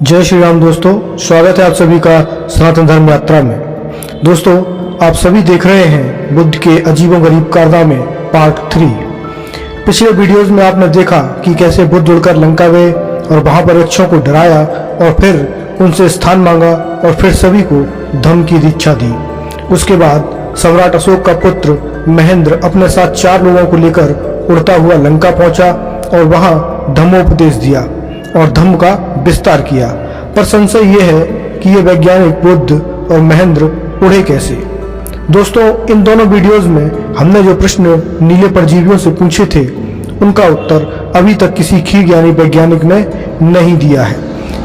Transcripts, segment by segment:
जय श्री राम दोस्तों, स्वागत है आप सभी का सनातन धर्म यात्रा में। दोस्तों, आप सभी देख रहे हैं बुद्ध के अजीबोगरीब कारनामे पार्ट 3। पिछले वीडियोस में आपने देखा कि कैसे बुद्ध उड़कर लंका गए और वहां पर यक्षों को डराया और फिर उनसे स्थान मांगा और फिर सभी को धम्म की दीक्षा दी। उसके बाद सम्राट अशोक का पुत्र महेंद्र अपने साथ 4 लोगों को लेकर उड़ता हुआ लंका पहुंचा और वहां धम्मोपदेश दिया और धम्म का विस्तार किया। पर संशय ये है कि ये वैज्ञानिक बुद्ध और महेंद्र उड़े कैसे। दोस्तों, इन दोनों वीडियोस में हमने जो प्रश्न नीले परजीवियों से पूछे थे उनका उत्तर अभी तक किसी खीर ज्ञानी वैज्ञानिक ने नहीं दिया है।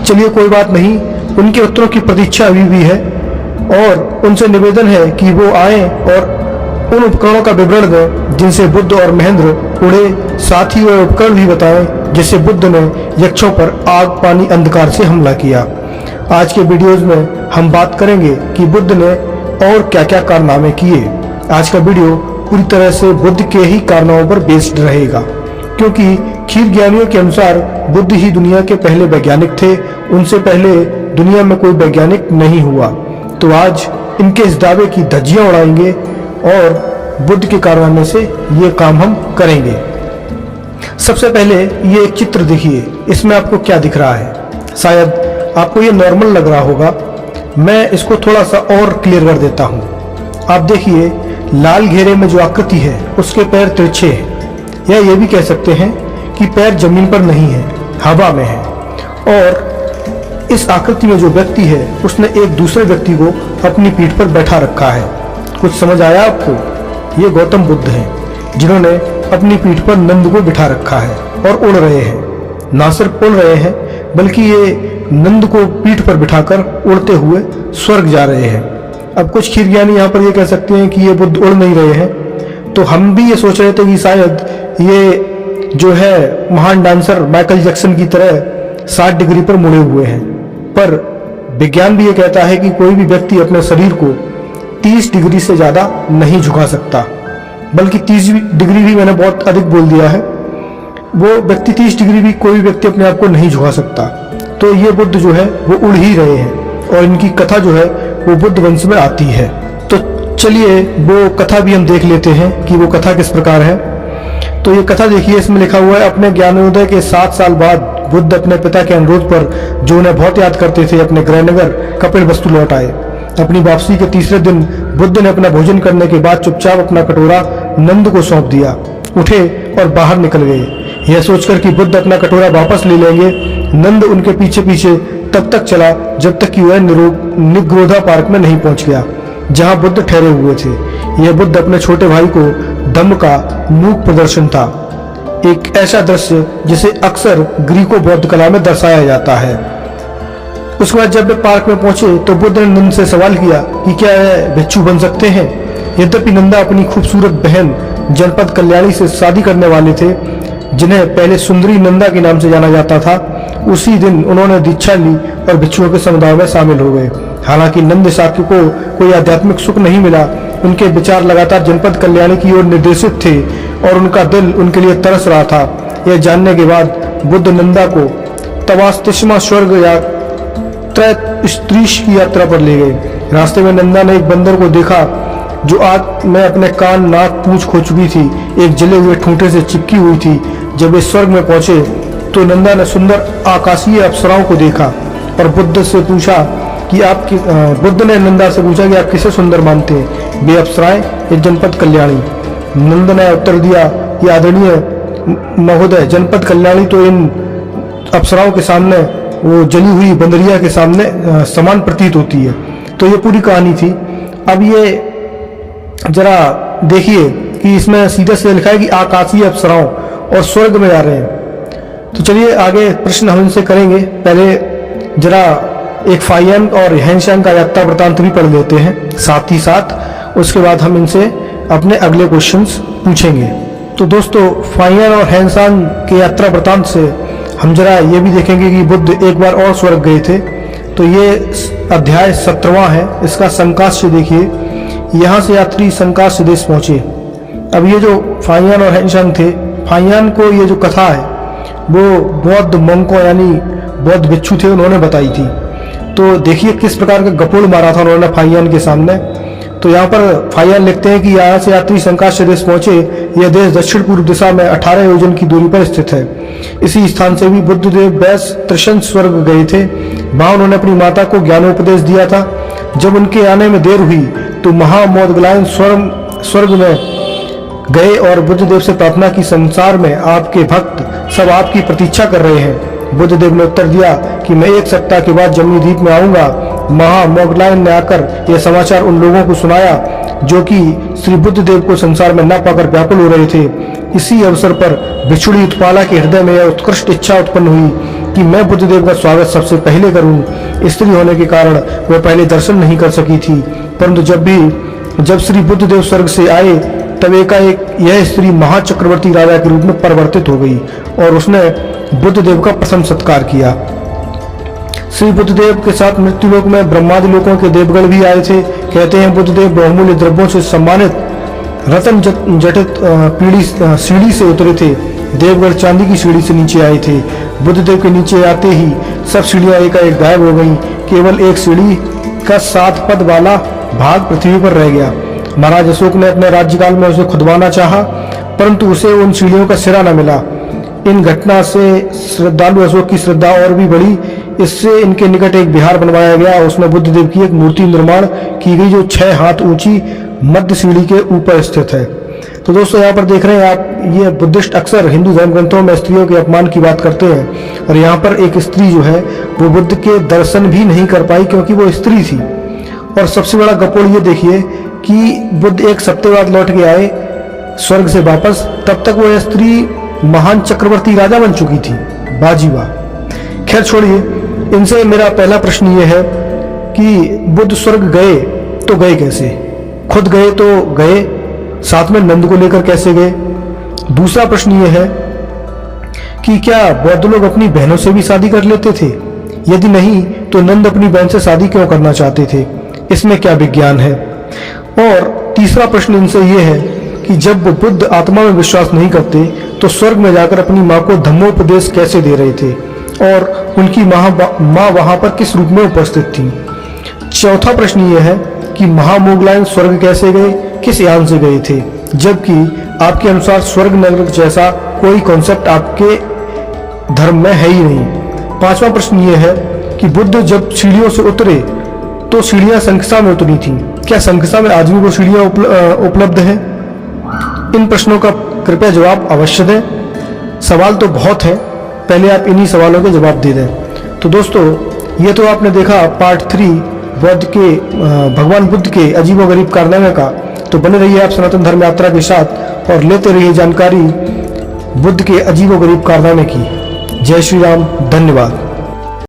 चलिए, कोई बात नहीं, उनके उत्तरों की प्रतीक्षा अभी भी है और उनसे निवेदन है कि वो आए और उन उपकरणों का विवरण दें जिनसे बुद्ध और महेंद्र उड़े। साथ ही वह उपकरण भी बताएं जिससे बुद्ध ने यक्षों पर आग पानी अंधकार से हमला किया। आज के वीडियोस में हम बात करेंगे कि बुद्ध ने और क्या क्या कारनामे किए। आज का वीडियो पूरी तरह से बुद्ध के ही कारनामों पर बेस्ड रहेगा, क्योंकि खीर ज्ञानियों के अनुसार बुद्ध ही दुनिया के पहले वैज्ञानिक थे। उनसे पहले दुनिया में कोई वैज्ञानिक नहीं हुआ। तो आज इनके इस दावे की धज्जियां उड़ाएंगे और बुद्ध के कारनामे से ये काम हम करेंगे। सबसे पहले ये एक चित्र देखिए, इसमें आपको क्या दिख रहा है। शायद आपको ये नॉर्मल लग रहा होगा, मैं इसको थोड़ा सा और क्लियर कर देता हूँ। आप देखिए, लाल घेरे में जो आकृति है उसके पैर तिरछे हैं, या ये भी कह सकते हैं कि पैर जमीन पर नहीं है, हवा में है। और इस आकृति में जो व्यक्ति है उसने एक दूसरे व्यक्ति को अपनी पीठ पर बैठा रखा है। कुछ समझ आया आपको? ये गौतम बुद्ध हैं जिन्होंने अपनी पीठ पर नंद को बिठा रखा है और उड़ रहे हैं। ना सिर्फ उड़ रहे हैं बल्कि ये नंद को पीठ पर बिठाकर उड़ते हुए स्वर्ग जा रहे हैं। अब कुछ खीर ज्ञानी यहाँ पर ये कह सकते हैं कि ये बुद्ध उड़ नहीं रहे हैं, तो हम भी ये सोच रहे थे कि शायद ये जो है महान डांसर माइकल जैक्सन की तरह 60 डिग्री पर मुड़े हुए हैं। पर विज्ञान भी ये कहता है कि कोई भी व्यक्ति अपने शरीर को 30 डिग्री से ज्यादा नहीं झुका सकता, बल्कि 30 डिग्री भी मैंने बहुत अधिक बोल दिया है। वो व्यक्ति 30 डिग्री भी कोई व्यक्ति अपने आप को नहीं झुका सकता। तो ये बुद्ध जो है वो उड़ ही रहे हैं और इनकी कथा जो है वो बुद्ध वंश में आती है। तो चलिए वो कथा भी हम देख लेते हैं कि वो कथा किस प्रकार है। तो ये कथा देखिए, इसमें लिखा हुआ है, अपने ज्ञानोदय के 7 साल बाद बुद्ध अपने पिता के अनुरोध पर, जो उन्हें बहुत याद करते थे, अपने गृहनगर कपिलवस्तु लौट आए। अपनी वापसी के तीसरे दिन बुद्ध ने अपना भोजन करने के बाद चुपचाप अपना कटोरा नंद को सौंप दिया, उठे और बाहर निकल गए। यह सोचकर कि बुद्ध अपना कटोरा वापस ले लेंगे, नंद उनके पीछे पीछे तब तक चला जब तक कि वह निग्रोधा पार्क में नहीं पहुंच गया जहां बुद्ध ठहरे हुए थे। यह बुद्ध अपने छोटे भाई को धम्म का मूक प्रदर्शन था, एक ऐसा दृश्य जिसे अक्सर ग्रीको बौद्ध कला में दर्शाया जाता है। उसके बाद जब वे पार्क में पहुंचे तो बुद्ध ने नंद से सवाल किया कि क्या वह भिक्षु बन सकते हैं। यद्यपि नंदा अपनी खूबसूरत बहन जनपद कल्याणी से शादी करने वाले थे, जिन्हें पहले सुंदरी नंदा के नाम से जाना जाता था, उसी दिन उन्होंने दीक्षा ली और भिक्षुओं के समुदाय में शामिल हो गए। हालांकि नंद शाक्य को कोई आध्यात्मिक सुख नहीं मिला, उनके विचार लगातार जनपद कल्याणी की ओर निर्देशित थे और उनका दिल उनके लिए तरस रहा था। यह जानने के बाद बुद्ध नंदा को तवास्तिष्मा स्वर्ग या त्रैस्त्रीश की यात्रा पर ले गए। रास्ते में नंदा ने एक बंदर को देखा जो आग में अपने कान, नाक, पूंछ खो चुकी थी, एक जले हुए ठूंठे से चिपकी हुई थी। जब वे स्वर्ग में पहुंचे तो नंदा ने सुंदर आकाशीय अप्सराओं को देखा और बुद्ध ने नंदा से पूछा कि आप किसे सुंदर मानते हैं, वे अप्सराएं या जनपद कल्याणी। नंद ने उत्तर दिया कि आदरणीय महोदय, जनपद कल्याणी तो इन अप्सराओं के सामने, वो जली हुई बंदरिया के सामने समान प्रतीत होती है। तो ये पूरी कहानी थी। अब ये जरा देखिए कि इसमें सीधे से लिखा है कि आकाशीय अप्सराओं और स्वर्ग में जा रहे हैं। तो चलिए आगे प्रश्न हम इनसे करेंगे। पहले जरा एक फाइयान और हैंशांग का यात्रा वृत्तांत भी पढ़ लेते हैं साथ ही साथ, उसके बाद हम इनसे अपने अगले क्वेश्चंस पूछेंगे। तो दोस्तों, फाइयान और हैंशांग के यात्रा वृत्तांत से हम जरा ये भी देखेंगे कि बुद्ध एक बार और स्वर्ग गए थे। तो ये अध्याय 17वां है, इसका संकास्य देखिए। यहाँ से यात्री संकास्य देश पहुंचे। अब ये जो फाइयान और हैंशांग थे, फाइयान को ये जो कथा है वो बौद्ध मंकों यानी बौद्ध भिक्षु थे उन्होंने बताई थी। तो देखिए किस प्रकार का गपोड़ मारा था उन्होंने फाहियान के सामने। तो यहाँ पर फाहियान लिखते हैं कि यहाँ से यात्री संकाश्य देश पहुंचे। यह देश दक्षिण पूर्व दिशा में 18 योजन की दूरी पर स्थित है। इसी स्थान से भी बुद्ध देव बैस त्रिशंक स्वर्ग गए थे। वहां उन्होंने अपनी माता को ज्ञानोपदेश दिया था। जब उनके आने में देर हुई तो महामोदगलायन स्वर्ग में गए और बुद्ध देव से प्रार्थना की, संसार में आपके भक्त सब आपकी प्रतीक्षा कर रहे हैं। बुद्ध देव ने उत्तर दिया कि मैं 1 सप्ताह के बाद जम्मू द्वीप में आऊंगा। महामोदगलायन ने आकर यह समाचार उन लोगों को सुनाया जो कि श्री बुद्ध देव को संसार में न पाकर व्याकुल हो रहे थे। इसी अवसर पर भिक्षुणी उत्पाला के हृदय में यह उत्कृष्ट इच्छा उत्पन्न हुई कि मैं बुद्ध देव का स्वागत सबसे पहले करूं। स्त्री होने के कारण वह पहले दर्शन नहीं कर सकी थी, परंतु जब श्री बुद्ध देव स्वर्ग से आए तब एकाएक यह स्त्री महाचक्रवर्ती राजा के रूप में परिवर्तित हो गई और उसने बुद्ध देव का प्रथम सत्कार किया। श्री बुद्ध देव के साथ मृत्युलोक में ब्रह्मादि लोकों के देवगण भी आए थे। कहते हैं बुद्ध देव बहुमूल्य द्रव्यों से सम्मानित रतन जटित सीढ़ी से उतरे थे। देवगण चांदी की सीढ़ी से नीचे आए थे। बुद्ध देव के नीचे आते ही सब सीढ़ियां एकाएक गायब हो गईं। केवल एक सीढ़ी का 7 पद वाला भाग पृथ्वी पर रह गया। महाराज अशोक ने अपने राज्यकाल में उसे खुदवाना चाहा, परंतु उसे उन सीढ़ियों का सिरा न मिला। इन घटना से श्रद्धालु अशोक की श्रद्धा और भी बढ़ी। इससे इनके निकट एक विहार बनवाया गया। उसमें बुद्ध देव की एक मूर्ति निर्माण की गई जो 6 हाथ ऊंची मध्य सीढ़ी के ऊपर स्थित है। तो दोस्तों यहाँ पर देख रहे हैं आप, ये बुद्धिस्ट अक्सर हिंदू धर्म ग्रंथों में स्त्रियों के अपमान की बात करते हैं। और यहाँ पर एक स्त्री जो है वो बुद्ध के दर्शन भी नहीं कर पाई क्योंकि वो स्त्री थी। और सबसे बड़ा गपोड़ ये देखिए कि बुद्ध 1 सप्ताह बाद लौट के आए स्वर्ग से वापस, तब तक वो स्त्री महान चक्रवर्ती राजा बन चुकी थी। बाजीवा। खैर छोड़िए, इनसे मेरा पहला प्रश्न ये है कि बुद्ध स्वर्ग गए तो गए कैसे? खुद गए तो गए, साथ में नंद को लेकर कैसे गए? दूसरा प्रश्न ये है कि क्या बौद्ध लोग अपनी बहनों से भी शादी कर लेते थे? यदि नहीं तो नंद अपनी बहन से शादी क्यों करना चाहते थे? इसमें क्या विज्ञान है? और तीसरा प्रश्न इनसे यह है कि जब वो बुद्ध आत्मा में विश्वास नहीं करते तो स्वर्ग में जाकर अपनी माँ को धम्मोपदेश कैसे दे रहे थे और उनकी माँ वहां पर किस रूप में उपस्थित थी? चौथा प्रश्न यह है कि महामोगलायन स्वर्ग कैसे गए, किस यान से गए थे, जबकि आपके अनुसार स्वर्ग नरक जैसा कोई कॉन्सेप्ट आपके धर्म में है ही नहीं। पांचवा प्रश्न यह है कि बुद्ध जब सीढ़ियों से उतरे तो सीढ़ियां संख्या में उतरी थी। क्या संख्या में आज भी वो सीढ़ियां उपलब्ध है? इन प्रश्नों का कृपया जवाब अवश्य दें। सवाल तो बहुत है, पहले आप इन्हीं सवालों के जवाब दे दें। तो दोस्तों ये तो आपने देखा पार्ट 3 भगवान बुद्ध के अजीबोगरीब कारनामे का। तो बने रहिए आप सनातन धर्म यात्रा के साथ और लेते रहिए जानकारी बुद्ध के अजीबोगरीब कारनामे की। जय श्री राम, धन्यवाद।